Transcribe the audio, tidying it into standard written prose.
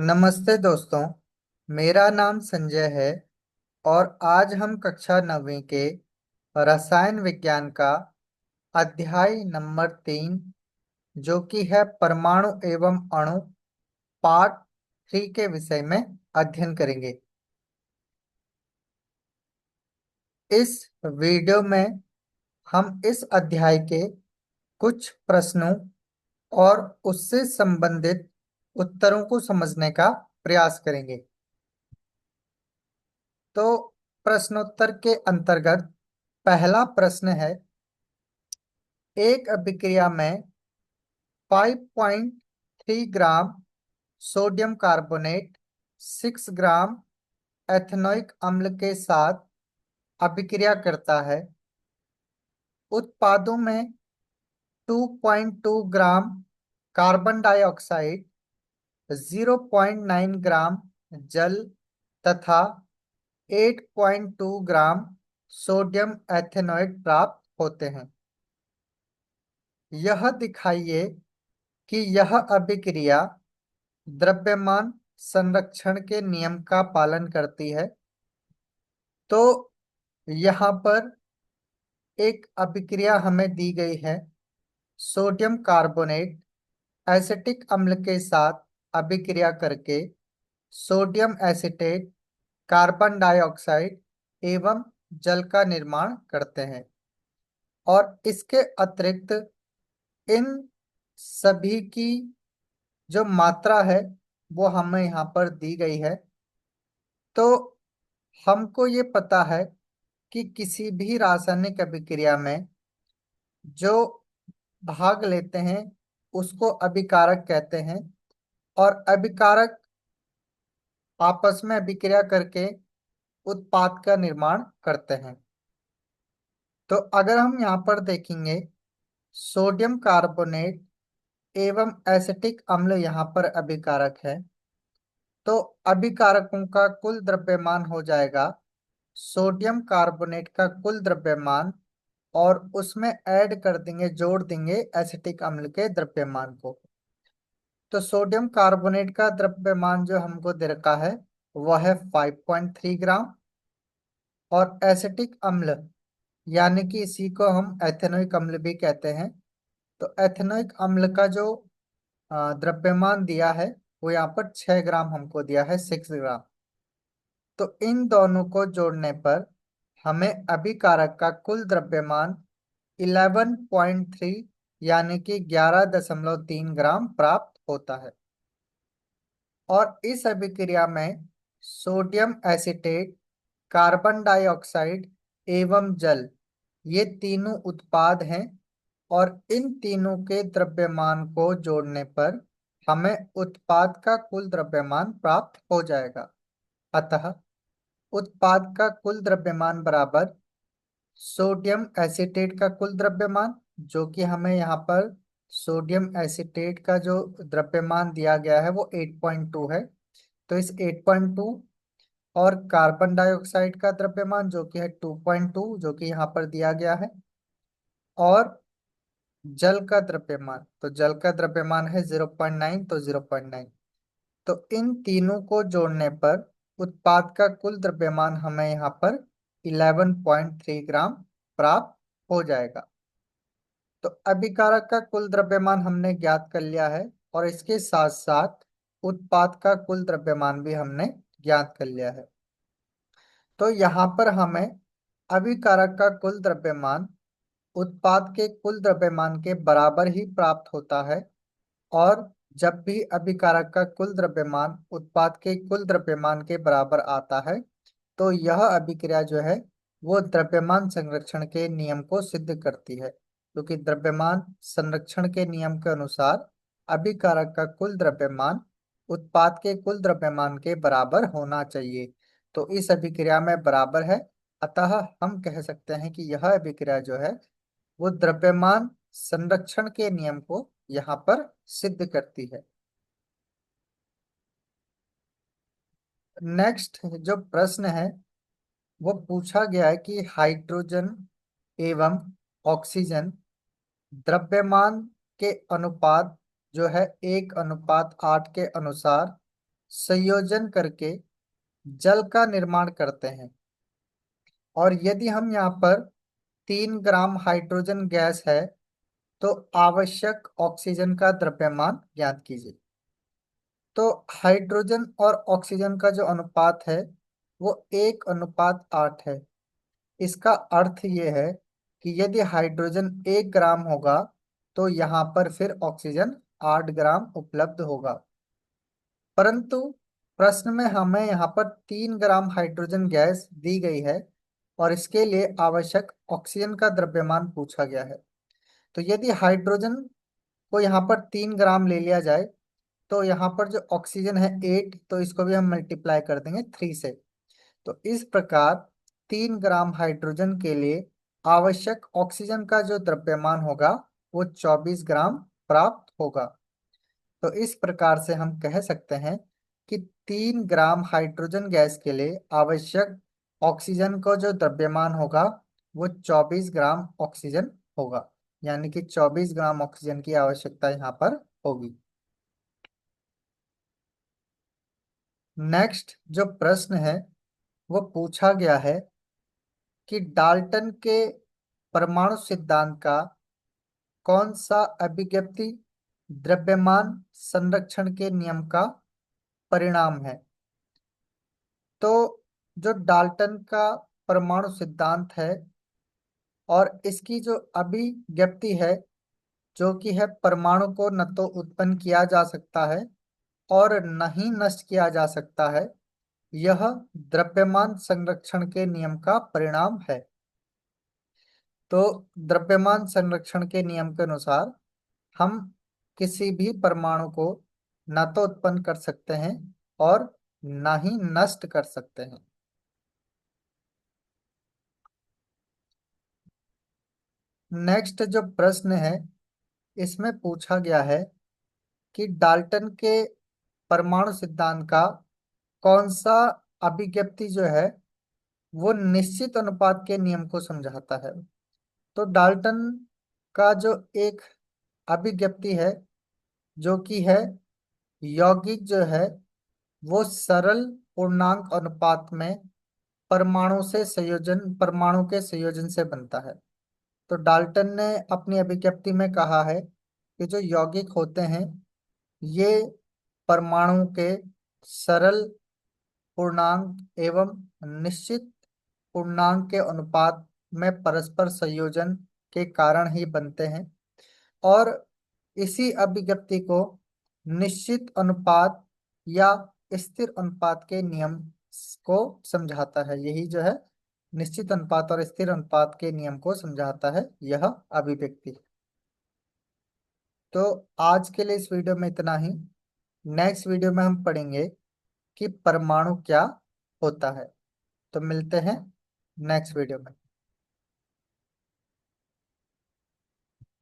नमस्ते दोस्तों। मेरा नाम संजय है और आज हम कक्षा 9वीं के रसायन विज्ञान का अध्याय नंबर 3 जो कि है परमाणु एवं अणु पार्ट 3 के विषय में अध्ययन करेंगे। इस वीडियो में हम इस अध्याय के कुछ प्रश्नों और उससे संबंधित उत्तरों को समझने का प्रयास करेंगे। तो प्रश्नोत्तर के अंतर्गत पहला प्रश्न है, एक अभिक्रिया में 5.3 ग्राम सोडियम कार्बोनेट 6 ग्राम एथेनोइक अम्ल के साथ अभिक्रिया करता है। उत्पादों में 2.2 ग्राम कार्बन डाइऑक्साइड, 0.9 ग्राम जल तथा 8.2 ग्राम सोडियम एथेनोएट प्राप्त होते हैं। यह दिखाइए कि यह अभिक्रिया द्रव्यमान संरक्षण के नियम का पालन करती है। तो यहाँ पर एक अभिक्रिया हमें दी गई है, सोडियम कार्बोनेट एसिटिक अम्ल के साथ अभिक्रिया करके सोडियम एसीटेट, कार्बन डाइऑक्साइड एवं जल का निर्माण करते हैं। और इसके अतिरिक्त इन सभी की जो मात्रा है वो हमें यहाँ पर दी गई है। तो हमको ये पता है कि किसी भी रासायनिक अभिक्रिया में जो भाग लेते हैं उसको अभिकारक कहते हैं और अभिकारक आपस में अभिक्रिया करके उत्पाद का निर्माण करते हैं। तो अगर हम यहाँ पर देखेंगे, सोडियम कार्बोनेट एवं एसिटिक अम्ल यहाँ पर अभिकारक है, तो अभिकारकों का कुल द्रव्यमान हो जाएगा सोडियम कार्बोनेट का कुल द्रव्यमान और उसमें ऐड कर देंगे, जोड़ देंगे एसिटिक अम्ल के द्रव्यमान को। तो सोडियम कार्बोनेट का द्रव्यमान जो हमको दे रखा है वह है 5.3 ग्राम और एसिटिक अम्ल यानी कि इसी को हम एथेनोइक अम्ल भी कहते हैं। तो एथेनोइक अम्ल का जो द्रव्यमान दिया है वो यहाँ पर 6 ग्राम हमको दिया है, 6 ग्राम। तो इन दोनों को जोड़ने पर हमें अभिकारक का कुल द्रव्यमान 11.3 यानी कि 11.3 ग्राम प्राप्त होता है। और इस अभिक्रिया में सोडियम एसीटेट, कार्बन डाइऑक्साइड एवं जल, ये तीनों उत्पाद हैं और इन तीनों के द्रव्यमान को जोड़ने पर हमें उत्पाद का कुल द्रव्यमान प्राप्त हो जाएगा। अतः उत्पाद का कुल द्रव्यमान बराबर सोडियम एसीटेट का कुल द्रव्यमान, जो कि हमें यहाँ पर सोडियम एसीटेट का जो द्रव्यमान दिया गया है वो 8.2 है। तो इस 8.2 और कार्बन डाइऑक्साइड का द्रव्यमान जो कि है 2.2, जो कि यहाँ पर दिया गया है, और जल का द्रव्यमान, तो जल का द्रव्यमान है 0.9, तो 0.9। तो इन तीनों को जोड़ने पर उत्पाद का कुल द्रव्यमान हमें यहाँ पर 11.3 ग्राम प्राप्त हो जाएगा। तो अभिकारक का कुल द्रव्यमान हमने ज्ञात कर लिया है और इसके साथ साथ उत्पाद का कुल द्रव्यमान भी हमने ज्ञात कर लिया है। तो यहाँ पर हमें अभिकारक का कुल द्रव्यमान उत्पाद के कुल द्रव्यमान के बराबर ही प्राप्त होता है। और जब भी अभिकारक का कुल द्रव्यमान उत्पाद के कुल द्रव्यमान के बराबर आता है तो यह अभिक्रिया जो है वो द्रव्यमान संरक्षण के नियम को सिद्ध करती है, क्योंकि द्रव्यमान संरक्षण के नियम के अनुसार अभिकारक का कुल द्रव्यमान उत्पाद के कुल द्रव्यमान के बराबर होना चाहिए। तो इस अभिक्रिया में बराबर है, अतः हम कह सकते हैं कि यह अभिक्रिया जो है वो द्रव्यमान संरक्षण के नियम को यहाँ पर सिद्ध करती है। नेक्स्ट जो प्रश्न है वो पूछा गया है कि हाइड्रोजन एवं ऑक्सीजन द्रव्यमान के अनुपात जो है 1:8 के अनुसार संयोजन करके जल का निर्माण करते हैं। और यदि हम यहाँ पर 3 ग्राम हाइड्रोजन गैस है तो आवश्यक ऑक्सीजन का द्रव्यमान ज्ञात कीजिए। तो हाइड्रोजन और ऑक्सीजन का जो अनुपात है वो 1:8 है। इसका अर्थ ये है कि यदि हाइड्रोजन 1 ग्राम होगा तो यहाँ पर फिर ऑक्सीजन 8 ग्राम उपलब्ध होगा। परंतु प्रश्न में हमें यहाँ पर 3 ग्राम हाइड्रोजन गैस दी गई है और इसके लिए आवश्यक ऑक्सीजन का द्रव्यमान पूछा गया है। तो यदि हाइड्रोजन को यहाँ पर 3 ग्राम ले लिया जाए तो यहाँ पर जो ऑक्सीजन है 8, तो इसको भी हम मल्टीप्लाई कर देंगे 3 से। तो इस प्रकार 3 ग्राम हाइड्रोजन के लिए आवश्यक ऑक्सीजन का जो द्रव्यमान होगा वो 24 ग्राम प्राप्त होगा। तो इस प्रकार से हम कह सकते हैं कि 3 ग्राम हाइड्रोजन गैस के लिए आवश्यक ऑक्सीजन का जो द्रव्यमान होगा वो 24 ग्राम ऑक्सीजन होगा, यानी कि 24 ग्राम ऑक्सीजन की आवश्यकता यहाँ पर होगी। नेक्स्ट जो प्रश्न है वो पूछा गया है कि डाल्टन के परमाणु सिद्धांत का कौन सा अभिव्यक्ति द्रव्यमान संरक्षण के नियम का परिणाम है। तो जो डाल्टन का परमाणु सिद्धांत है और इसकी जो अभिव्यक्ति है जो कि है परमाणु को न तो उत्पन्न किया जा सकता है और न ही नष्ट किया जा सकता है, यह द्रव्यमान संरक्षण के नियम का परिणाम है। तो द्रव्यमान संरक्षण के नियम के अनुसार हम किसी भी परमाणु को न तो उत्पन्न कर सकते हैं और न ही नष्ट कर सकते हैं। नेक्स्ट जो प्रश्न है इसमें पूछा गया है कि डाल्टन के परमाणु सिद्धांत का कौन सा अभिव्यक्ति जो है वो निश्चित अनुपात के नियम को समझाता है। तो डाल्टन का जो एक अभिव्यक्ति है जो कि है यौगिक जो है वो सरल पूर्णांक अनुपात में परमाणु के संयोजन से बनता है। तो डाल्टन ने अपनी अभिव्यक्ति में कहा है कि जो यौगिक होते हैं ये परमाणु के सरल पूर्णांक एवं निश्चित पूर्णांक के अनुपात में परस्पर संयोजन के कारण ही बनते हैं। और इसी अभिव्यक्ति को निश्चित अनुपात या स्थिर अनुपात के नियम को समझाता है। यही जो है निश्चित अनुपात और स्थिर अनुपात के नियम को समझाता है यह अभिव्यक्ति। तो आज के लिए इस वीडियो में इतना ही। नेक्स्ट वीडियो में हम पढ़ेंगे कि परमाणु क्या होता है। तो मिलते हैं नेक्स्ट वीडियो में।